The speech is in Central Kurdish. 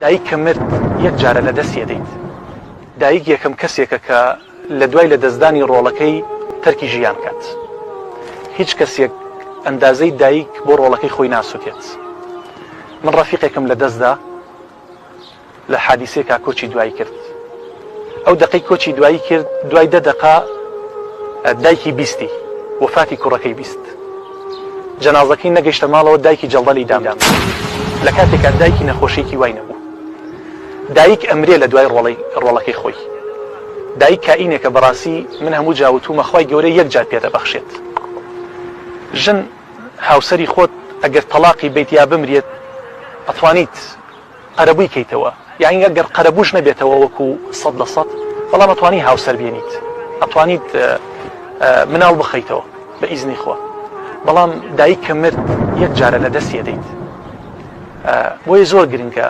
دایک کە مرد یەک جارە لە دەستی دەیت. دایک یەکەم کەسێکە کە لە دوای لە دەستدانی ڕۆڵەکەی تەرکی ژیان کات. هیچ کەسێک ئەندازەی دایک بۆ ڕۆڵەکەی خۆی ناسووتێت. من ڕەفیقێکم لە دەستدا لە حادیسێکا کۆچی دوایی کرد. ئەو دقەی کۆچی دوایی کرد، دوای 10 دقە دایکی بیستی، وفاتی کوڕەکەی بیست. جەنازەکەی نەگەیشتە ماڵەوە، دایکی جەڵدەلی دام. لە کاتێکا دایکی نەخۆشیێکی وای نەبوو. دایک ئەمرێ لە دوای ڕۆڵەکەی خۆی. دایک کائینێکە بەڕاستی من هەموو جاوتومە خوای گەورە یەک جار پێدەبەخشێت. ژن هاوسەری خۆت ئەگەر تەلاقی بیت یا بمرێت ئەتوانیت قەرەبووی کەیتەوە، یعنی ئەگەر قەرەبووش نەبێتەوە وەکو 100%، بەڵام ئەتوانی هاوسەر بێنیت، ئەتوانیت مناڵ بخەیتەوە بە ئیزنی خۆ. بەڵام دایک کە مرد یەک جارە لە دەستی دەیت. بۆیە زۆر گرنگە